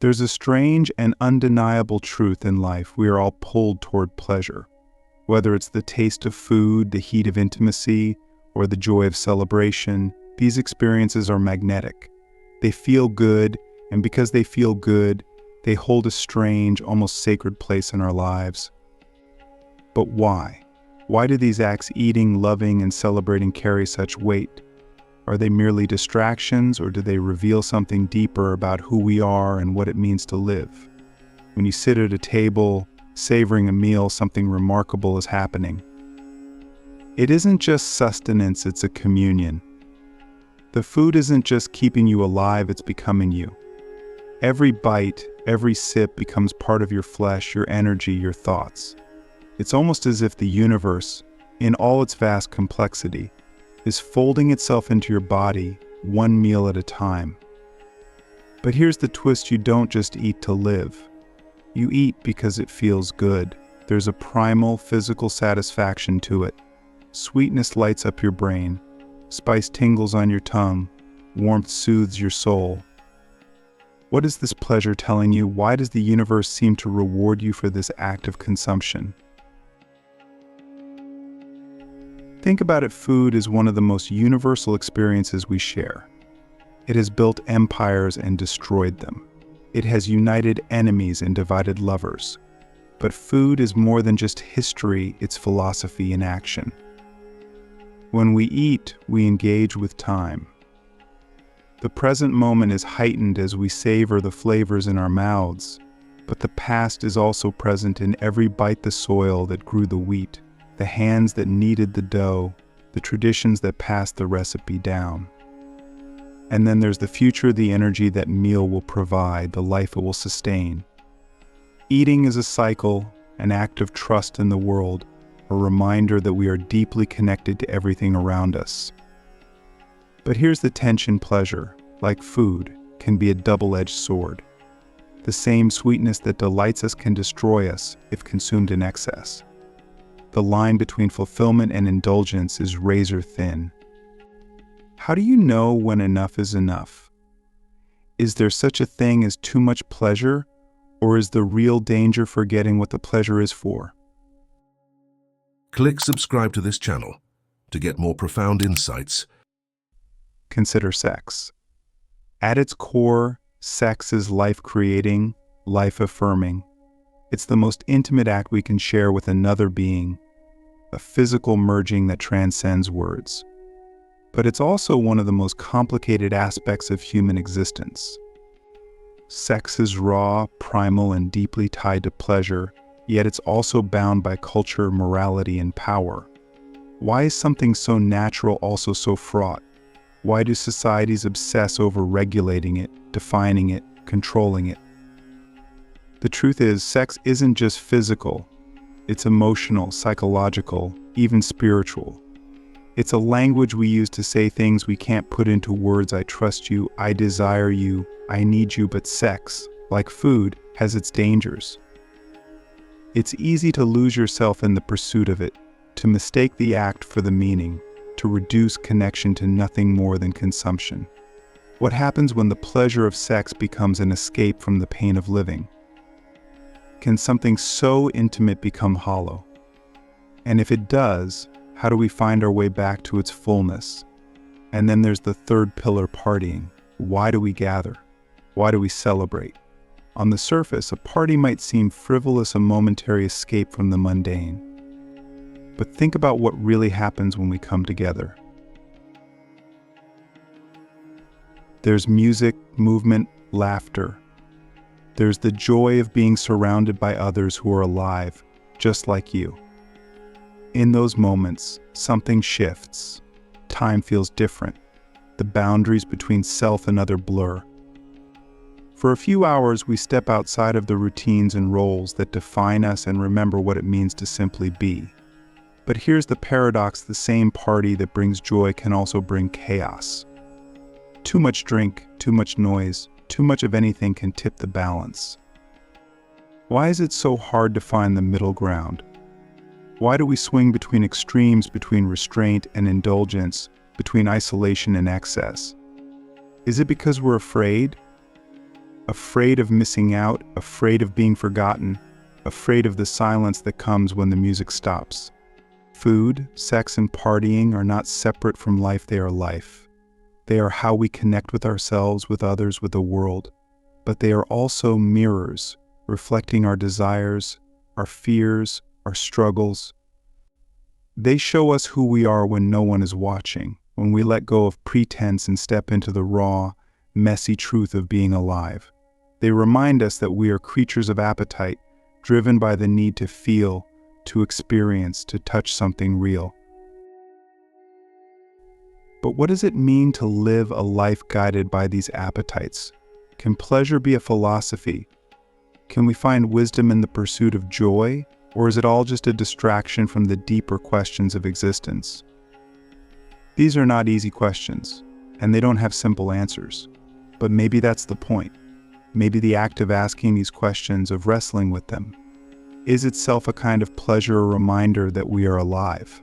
There's a strange and undeniable truth in life. We are all pulled toward pleasure. Whether it's the taste of food, the heat of intimacy, or the joy of celebration, these experiences are magnetic. They feel good, and because they feel good, they hold a strange, almost sacred place in our lives. But why? Why do these acts, eating, loving, and celebrating, carry such weight? Are they merely distractions, or do they reveal something deeper about who we are and what it means to live? When you sit at a table, savoring a meal, something remarkable is happening. It isn't just sustenance, it's a communion. The food isn't just keeping you alive, it's becoming you. Every bite, every sip becomes part of your flesh, your energy, your thoughts. It's almost as if the universe, in all its vast complexity, is folding itself into your body, one meal at a time. But here's the twist: you don't just eat to live. You eat because it feels good. There's a primal, physical satisfaction to it. Sweetness lights up your brain. Spice tingles on your tongue. Warmth soothes your soul. What is this pleasure telling you? Why does the universe seem to reward you for this act of consumption? Think about it. Food is one of the most universal experiences we share. It has built empires and destroyed them. It has united enemies and divided lovers. But food is more than just history, it's philosophy in action. When we eat, we engage with time. The present moment is heightened as we savor the flavors in our mouths, but the past is also present in every bite: the soil that grew the wheat, the hands that kneaded the dough, the traditions that passed the recipe down. And then there's the future, the energy that meal will provide, the life it will sustain. Eating is a cycle, an act of trust in the world, a reminder that we are deeply connected to everything around us. But here's the tension: pleasure, like food, can be a double-edged sword. The same sweetness that delights us can destroy us if consumed in excess. The line between fulfillment and indulgence is razor thin. How do you know when enough is enough? Is there such a thing as too much pleasure, or is the real danger forgetting what the pleasure is for? Click subscribe to this channel to get more profound insights. Consider sex. At its core, sex is life-creating, life-affirming. It's the most intimate act we can share with another being, a physical merging that transcends words. But it's also one of the most complicated aspects of human existence. Sex is raw, primal, and deeply tied to pleasure, yet it's also bound by culture, morality, and power. Why is something so natural also so fraught? Why do societies obsess over regulating it, defining it, controlling it? The truth is, sex isn't just physical. It's emotional, psychological, even spiritual. It's a language we use to say things we can't put into words. I trust you, I desire you, I need you. But sex, like food, has its dangers. It's easy to lose yourself in the pursuit of it, to mistake the act for the meaning, to reduce connection to nothing more than consumption. What happens when the pleasure of sex becomes an escape from the pain of living? Can something so intimate become hollow? And if it does, how do we find our way back to its fullness? And then there's the third pillar: partying. Why do we gather? Why do we celebrate? On the surface, a party might seem frivolous, a momentary escape from the mundane. But think about what really happens when we come together. There's music, movement, laughter. There's the joy of being surrounded by others who are alive, just like you. In those moments, something shifts. Time feels different. The boundaries between self and other blur. For a few hours, we step outside of the routines and roles that define us and remember what it means to simply be. But here's the paradox: the same party that brings joy can also bring chaos. Too much drink, too much noise, too much of anything can tip the balance. Why is it so hard to find the middle ground? Why do we swing between extremes, between restraint and indulgence, between isolation and excess? Is it because we're afraid? afraid of missing out, afraid of being forgotten, afraid of the silence that comes when the music stops. Food, sex, and partying are not separate from life, they are life. They are how we connect with ourselves, with others, with the world. But they are also mirrors, reflecting our desires, our fears, our struggles. They show us who we are when no one is watching, when we let go of pretense and step into the raw, messy truth of being alive. They remind us that we are creatures of appetite, driven by the need to feel, to experience, to touch something real. But what does it mean to live a life guided by these appetites? Can pleasure be a philosophy? Can we find wisdom in the pursuit of joy, or is it all just a distraction from the deeper questions of existence? These are not easy questions, and they don't have simple answers. But maybe that's the point. Maybe the act of asking these questions, of wrestling with them, is itself a kind of pleasure, a reminder that we are alive,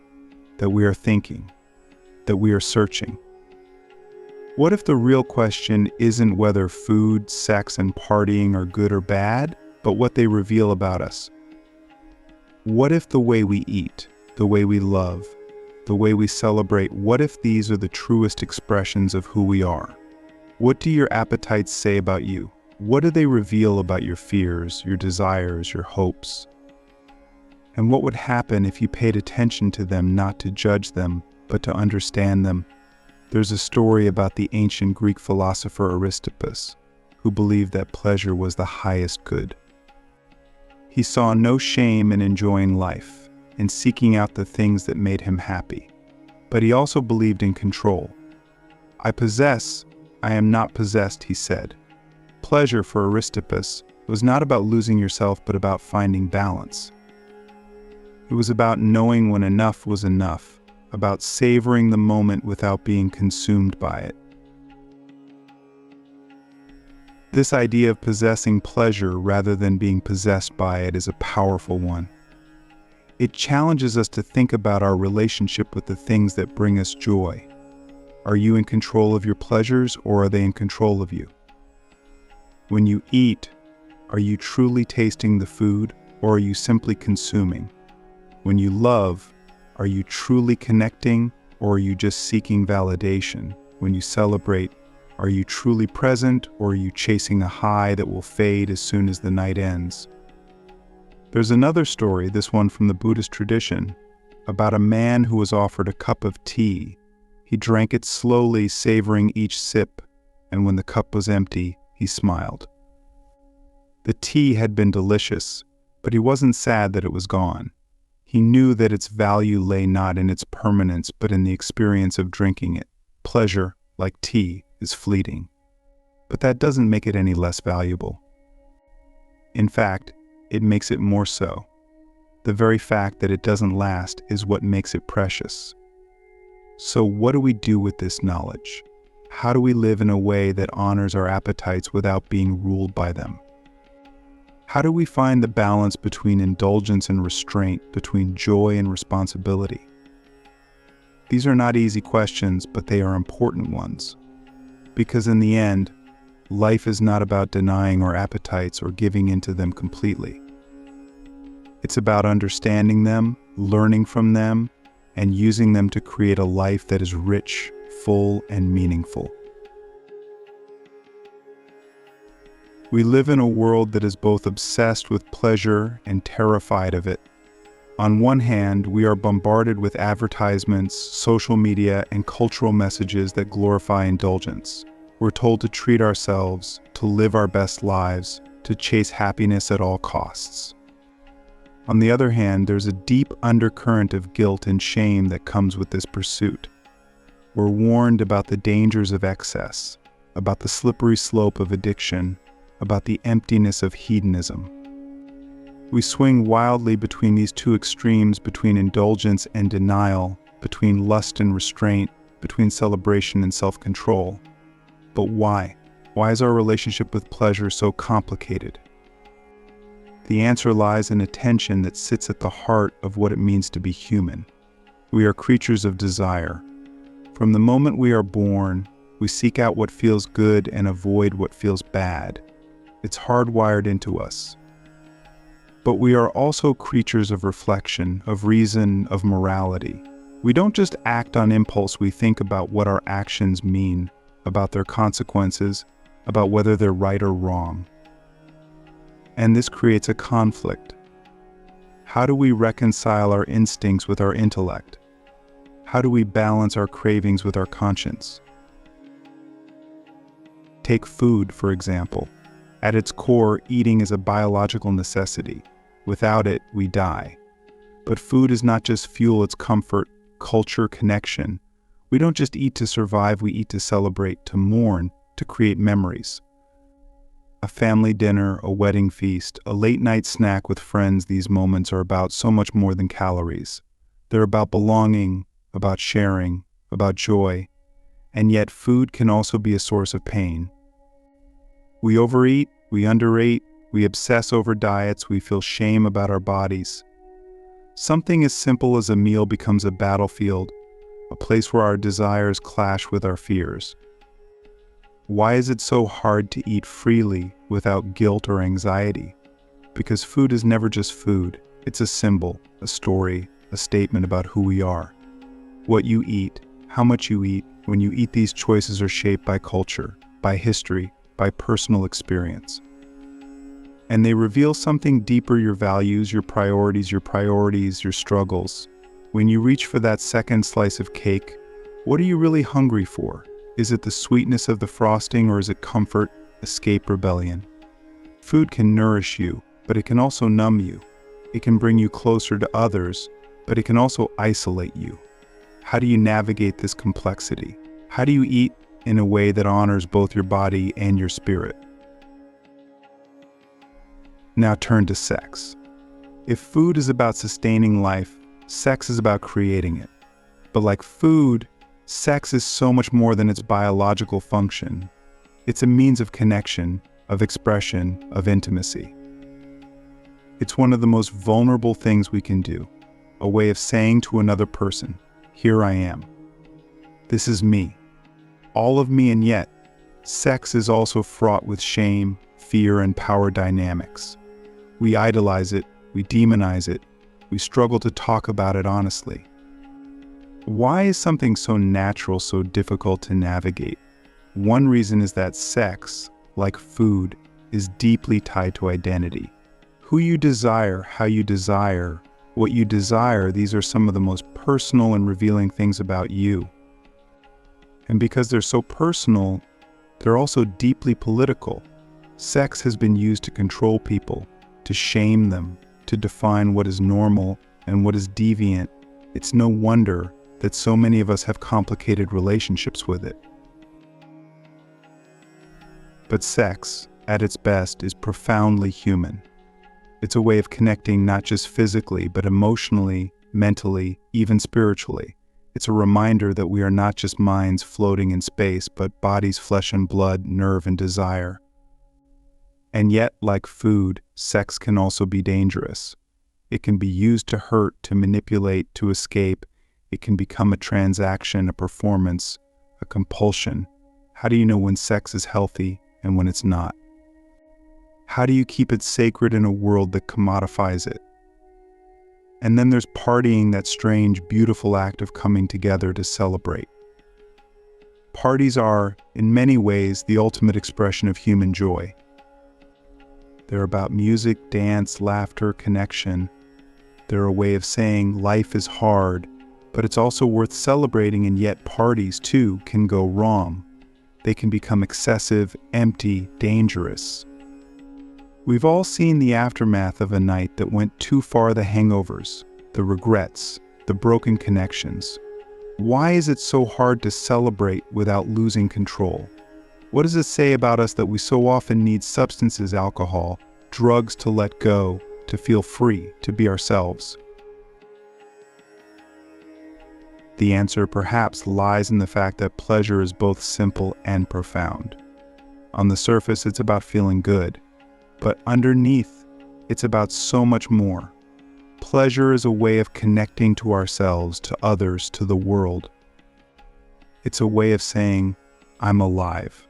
that we are thinking, that we are searching. What if the real question isn't whether food, sex, and partying are good or bad, but what they reveal about us? What if the way we eat, the way we love, the way we celebrate, what if these are the truest expressions of who we are? What do your appetites say about you? What do they reveal about your fears, your desires, your hopes? And what would happen if you paid attention to them, not to judge them, but to understand them? There's a story about the ancient Greek philosopher Aristotle, who believed that pleasure was the highest good. He saw no shame in enjoying life, in seeking out the things that made him happy. But he also believed in control. I possess, I am not possessed, he said. Pleasure for Aristotle was not about losing yourself, but about finding balance. It was about knowing when enough was enough, about savoring the moment without being consumed by it. This idea of possessing pleasure rather than being possessed by it is a powerful one. It challenges us to think about our relationship with the things that bring us joy. Are you in control of your pleasures, or are they in control of you? When you eat, are you truly tasting the food, or are you simply consuming? When you love, are you truly connecting, or are you just seeking validation? When you celebrate, are you truly present, or are you chasing a high that will fade as soon as the night ends? There's another story, this one from the Buddhist tradition, about a man who was offered a cup of tea. He drank it slowly, savoring each sip, and when the cup was empty, he smiled. The tea had been delicious, but he wasn't sad that it was gone. He knew that its value lay not in its permanence, but in the experience of drinking it. Pleasure, like tea, is fleeting. But that doesn't make it any less valuable. In fact, it makes it more so. The very fact that it doesn't last is what makes it precious. So what do we do with this knowledge? How do we live in a way that honors our appetites without being ruled by them? How do we find the balance between indulgence and restraint, between joy and responsibility? These are not easy questions, but they are important ones. Because in the end, life is not about denying our appetites or giving into them completely. It's about understanding them, learning from them, and using them to create a life that is rich, full, and meaningful. We live in a world that is both obsessed with pleasure and terrified of it. On one hand, we are bombarded with advertisements, social media, and cultural messages that glorify indulgence. We're told to treat ourselves, to live our best lives, to chase happiness at all costs. On the other hand, there's a deep undercurrent of guilt and shame that comes with this pursuit. We're warned about the dangers of excess, about the slippery slope of addiction, about the emptiness of hedonism. We swing wildly between these two extremes, between indulgence and denial, between lust and restraint, between celebration and self-control. But why? Why is our relationship with pleasure so complicated? The answer lies in a tension that sits at the heart of what it means to be human. We are creatures of desire. From the moment we are born, we seek out what feels good and avoid what feels bad. It's hardwired into us. But we are also creatures of reflection, of reason, of morality. We don't just act on impulse, we think about what our actions mean, about their consequences, about whether they're right or wrong. And this creates a conflict. How do we reconcile our instincts with our intellect? How do we balance our cravings with our conscience? Take food, for example. At its core, eating is a biological necessity. Without it, we die. But food is not just fuel, it's comfort, culture, connection. We don't just eat to survive, we eat to celebrate, to mourn, to create memories. A family dinner, a wedding feast, a late-night snack with friends, these moments are about so much more than calories. They're about belonging, about sharing, about joy. And yet food can also be a source of pain. We overeat, we undereat, we obsess over diets, we feel shame about our bodies. Something as simple as a meal becomes a battlefield, a place where our desires clash with our fears. Why is it so hard to eat freely without guilt or anxiety? Because food is never just food. It's a symbol, a story, a statement about who we are. What you eat, how much you eat, when you eat, these choices are shaped by culture, by history, by personal experience. And they reveal something deeper: your values, your priorities, your struggles. When you reach for that second slice of cake, what are you really hungry for? Is it the sweetness of the frosting, or is it comfort, escape, rebellion? Food can nourish you, but it can also numb you. It can bring you closer to others, but it can also isolate you. How do you navigate this complexity? How do you eat in a way that honors both your body and your spirit? Now turn to sex. If food is about sustaining life, sex is about creating it. But like food, sex is so much more than its biological function. It's a means of connection, of expression, of intimacy. It's one of the most vulnerable things we can do, a way of saying to another person, "Here I am. This is me, all of me." And yet, sex is also fraught with shame, fear, and power dynamics. We idolize it, we demonize it, we struggle to talk about it honestly. Why is something so natural so difficult to navigate? One reason is that sex, like food, is deeply tied to identity. Who you desire, how you desire, what you desire, these are some of the most personal and revealing things about you. And because they're so personal, they're also deeply political. Sex has been used to control people, to shame them, to define what is normal and what is deviant. It's no wonder that so many of us have complicated relationships with it. But sex, at its best, is profoundly human. It's a way of connecting not just physically, but emotionally, mentally, even spiritually. It's a reminder that we are not just minds floating in space, but bodies, flesh and blood, nerve and desire. And yet, like food, sex can also be dangerous. It can be used to hurt, to manipulate, to escape. It can become a transaction, a performance, a compulsion. How do you know when sex is healthy and when it's not? How do you keep it sacred in a world that commodifies it? And then there's partying, that strange, beautiful act of coming together to celebrate. Parties are, in many ways, the ultimate expression of human joy. They're about music, dance, laughter, connection. They're a way of saying life is hard, but it's also worth celebrating. And yet parties, too, can go wrong. They can become excessive, empty, dangerous. We've all seen the aftermath of a night that went too far: the hangovers, the regrets, the broken connections. Why is it so hard to celebrate without losing control? What does it say about us that we so often need substances, alcohol, drugs to let go, to feel free, to be ourselves? The answer perhaps lies in the fact that pleasure is both simple and profound. On the surface, it's about feeling good, but underneath, it's about so much more. Pleasure is a way of connecting to ourselves, to others, to the world. It's a way of saying, "I'm alive.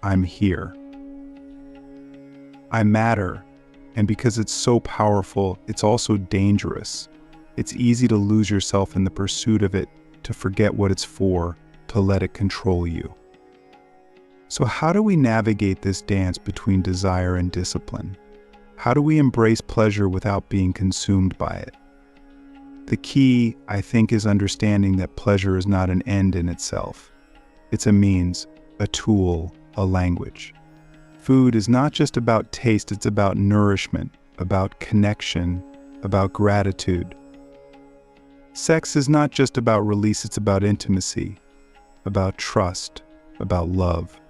I'm here." I matter. And because it's so powerful, it's also dangerous. It's easy to lose yourself in the pursuit of it, to forget what it's for, to let it control you. So how do we navigate this dance between desire and discipline? How do we embrace pleasure without being consumed by it? The key, I think, is understanding that pleasure is not an end in itself. It's a means, a tool, a language. Food is not just about taste, it's about nourishment, about connection, about gratitude. Sex is not just about release, it's about intimacy, about trust, about love.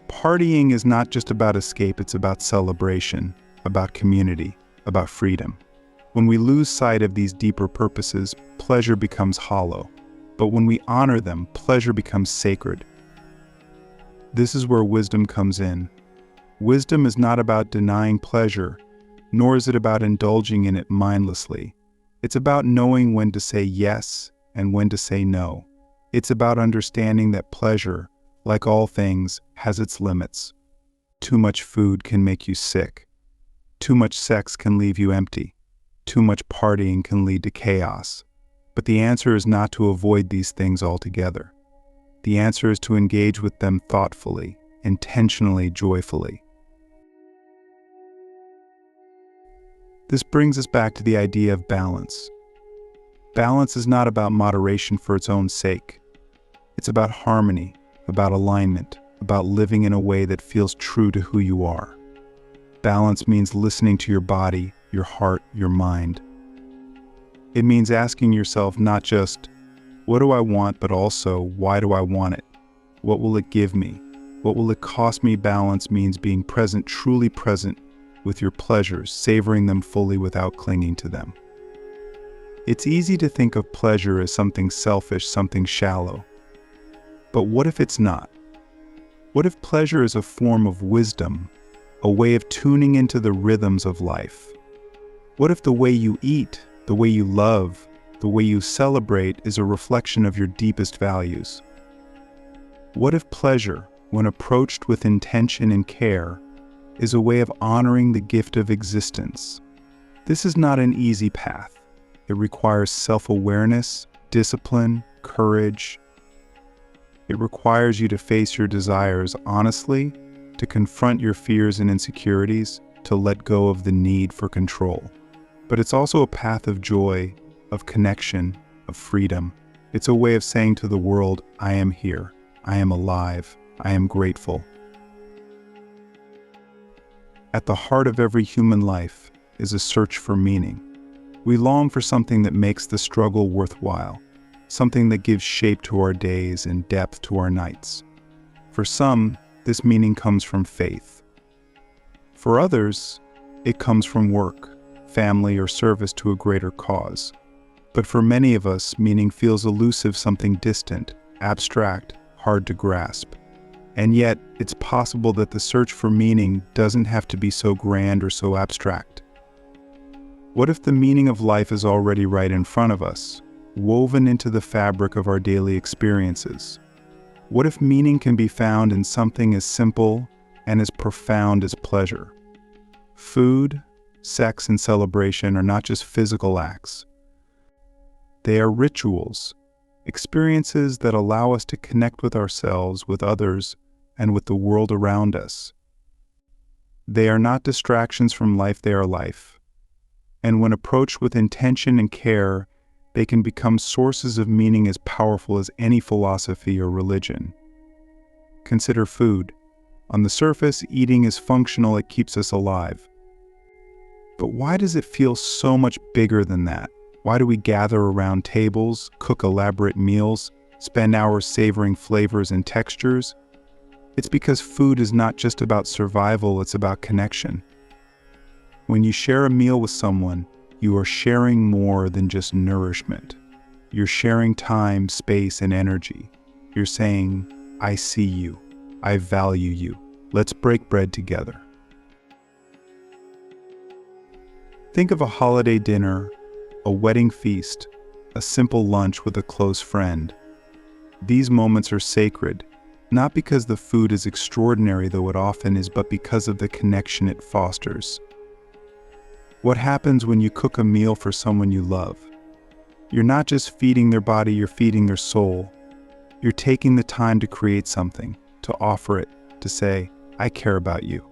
Partying is not just about escape, it's about celebration, about community, about freedom. When we lose sight of these deeper purposes, pleasure becomes hollow. But when we honor them, pleasure becomes sacred. This is where wisdom comes in. Wisdom is not about denying pleasure, nor is it about indulging in it mindlessly. It's about knowing when to say yes and when to say no. It's about understanding that pleasure, like all things, has its limits. Too much food can make you sick. Too much sex can leave you empty. Too much partying can lead to chaos. But the answer is not to avoid these things altogether. The answer is to engage with them thoughtfully, intentionally, joyfully. This brings us back to the idea of balance. Balance is not about moderation for its own sake. It's about harmony, about alignment, about living in a way that feels true to who you are. Balance means listening to your body, your heart, your mind. It means asking yourself not just, what do I want, but also, why do I want it? What will it give me? What will it cost me? Balance means being present, truly present with your pleasures, savoring them fully without clinging to them. It's easy to think of pleasure as something selfish, something shallow. But what if it's not? What if pleasure is a form of wisdom, a way of tuning into the rhythms of life? What if the way you eat, the way you love, the way you celebrate is a reflection of your deepest values? What if pleasure, when approached with intention and care, is a way of honoring the gift of existence? This is not an easy path. It requires self-awareness, discipline, courage. It requires you to face your desires honestly, to confront your fears and insecurities, to let go of the need for control. But it's also a path of joy, of connection, of freedom. It's a way of saying to the world, I am here, I am alive, I am grateful. At the heart of every human life is a search for meaning. We long for something that makes the struggle worthwhile, something that gives shape to our days and depth to our nights. For some, this meaning comes from faith. For others, it comes from work, family, or service to a greater cause. But for many of us, meaning feels elusive, something distant, abstract, hard to grasp. And yet, it's possible that the search for meaning doesn't have to be so grand or so abstract. What if the meaning of life is already right in front of us, woven into the fabric of our daily experiences? What if meaning can be found in something as simple and as profound as pleasure? Food, sex, and celebration are not just physical acts. They are rituals, experiences that allow us to connect with ourselves, with others, and with the world around us. They are not distractions from life, they are life. And when approached with intention and care, they can become sources of meaning as powerful as any philosophy or religion. Consider food. On the surface, eating is functional, it keeps us alive. But why does it feel so much bigger than that? Why do we gather around tables, cook elaborate meals, spend hours savoring flavors and textures? It's because food is not just about survival, it's about connection. When you share a meal with someone, you are sharing more than just nourishment. You're sharing time, space, and energy. You're saying, I see you. I value you. Let's break bread together. Think of a holiday dinner, a wedding feast, a simple lunch with a close friend. These moments are sacred. Not because the food is extraordinary, though it often is, but because of the connection it fosters. What happens when you cook a meal for someone you love? You're not just feeding their body, you're feeding their soul. You're taking the time to create something, to offer it, to say, I care about you.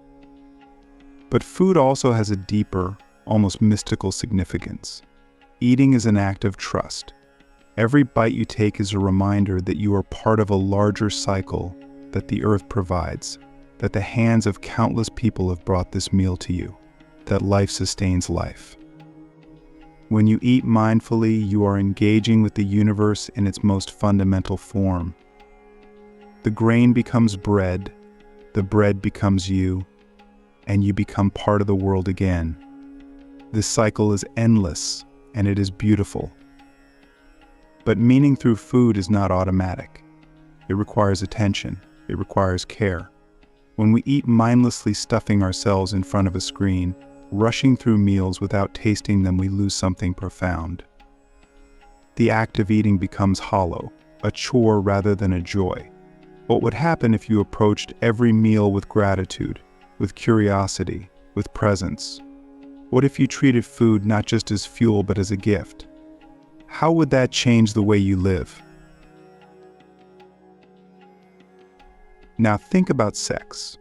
But food also has a deeper, almost mystical significance. Eating is an act of trust. Every bite you take is a reminder that you are part of a larger cycle that the earth provides, that the hands of countless people have brought this meal to you, that life sustains life. When you eat mindfully, you are engaging with the universe in its most fundamental form. The grain becomes bread, the bread becomes you, and you become part of the world again. This cycle is endless, and it is beautiful. But meaning through food is not automatic. It requires attention. It requires care. When we eat mindlessly, stuffing ourselves in front of a screen, rushing through meals without tasting them, we lose something profound. The act of eating becomes hollow, a chore rather than a joy. What would happen if you approached every meal with gratitude, with curiosity, with presence? What if you treated food not just as fuel but as a gift? How would that change the way you live? Now think about sex.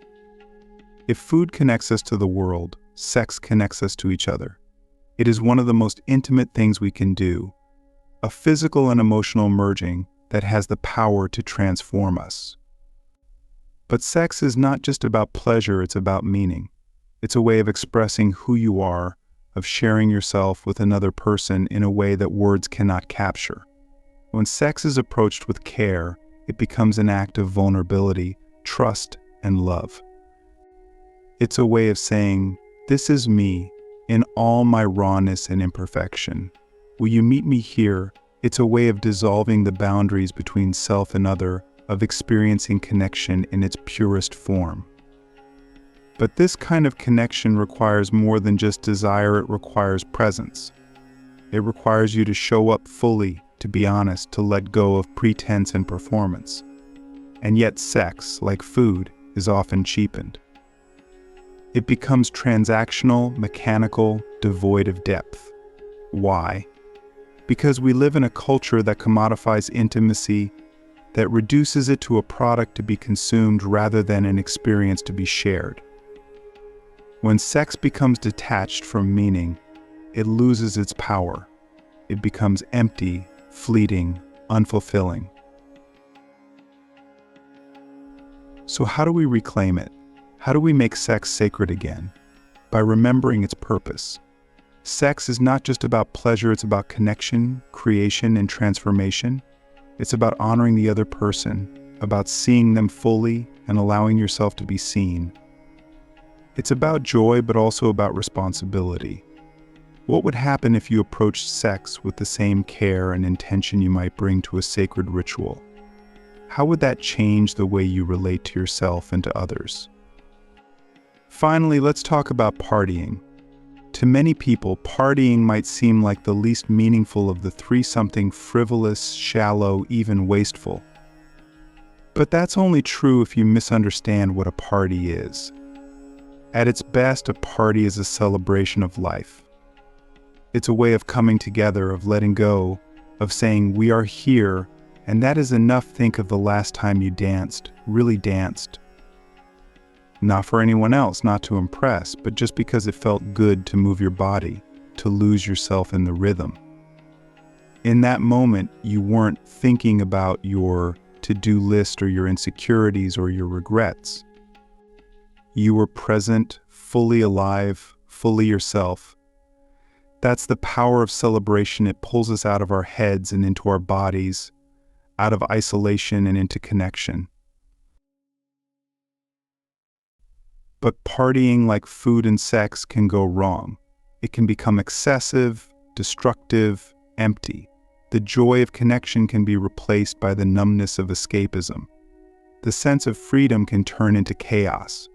If food connects us to the world, sex connects us to each other. It is one of the most intimate things we can do, a physical and emotional merging that has the power to transform us. But sex is not just about pleasure, it's about meaning. It's a way of expressing who you are, of sharing yourself with another person in a way that words cannot capture. When sex is approached with care, it becomes an act of vulnerability, trust, and love. It's a way of saying, this is me, in all my rawness and imperfection. Will you meet me here? It's a way of dissolving the boundaries between self and other, of experiencing connection in its purest form. But this kind of connection requires more than just desire, it requires presence. It requires you to show up fully, to be honest, to let go of pretense and performance. And yet sex, like food, is often cheapened. It becomes transactional, mechanical, devoid of depth. Why? Because we live in a culture that commodifies intimacy, that reduces it to a product to be consumed rather than an experience to be shared. When sex becomes detached from meaning, it loses its power. It becomes empty, fleeting, unfulfilling. So how do we reclaim it? How do we make sex sacred again? By remembering its purpose. Sex is not just about pleasure, it's about connection, creation, and transformation. It's about honoring the other person, about seeing them fully and allowing yourself to be seen. It's about joy, but also about responsibility. What would happen if you approached sex with the same care and intention you might bring to a sacred ritual? How would that change the way you relate to yourself and to others? Finally, let's talk about partying. To many people, partying might seem like the least meaningful of the three, something frivolous, shallow, even wasteful. But that's only true if you misunderstand what a party is. At its best, a party is a celebration of life. It's a way of coming together, of letting go, of saying, we are here, and that is enough. Think of the last time you danced, really danced. Not for anyone else, not to impress, but just because it felt good to move your body, to lose yourself in the rhythm. In that moment, you weren't thinking about your to-do list or your insecurities or your regrets. You were present, fully alive, fully yourself. That's the power of celebration. It pulls us out of our heads and into our bodies, out of isolation and into connection. But partying, like food and sex, can go wrong. It can become excessive, destructive, empty. The joy of connection can be replaced by the numbness of escapism. The sense of freedom can turn into chaos.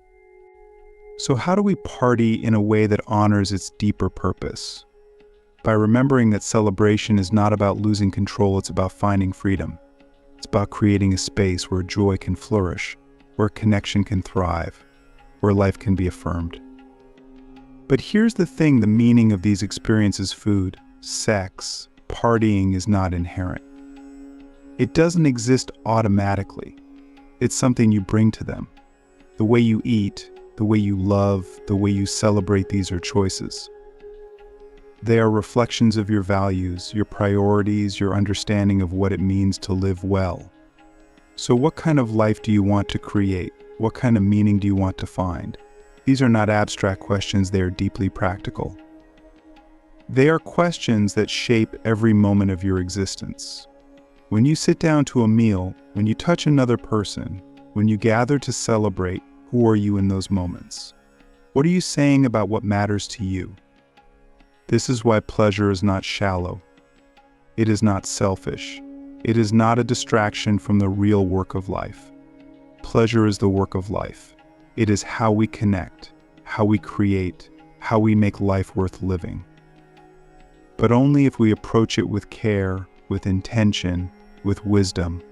So how do we party in a way that honors its deeper purpose? By remembering that celebration is not about losing control, it's about finding freedom. It's about creating a space where joy can flourish, where connection can thrive, where life can be affirmed. But here's the thing: the meaning of these experiences, food, sex, partying, is not inherent. It doesn't exist automatically. It's something you bring to them. The way you eat, the way you love, the way you celebrate, these are choices. They are reflections of your values, your priorities, your understanding of what it means to live well. So what kind of life do you want to create? What kind of meaning do you want to find? These are not abstract questions, they are deeply practical. They are questions that shape every moment of your existence. When you sit down to a meal, when you touch another person, when you gather to celebrate, who are you in those moments? What are you saying about what matters to you? This is why pleasure is not shallow. It is not selfish. It is not a distraction from the real work of life. Pleasure is the work of life. It is how we connect, how we create, how we make life worth living. But only if we approach it with care, with intention, with wisdom.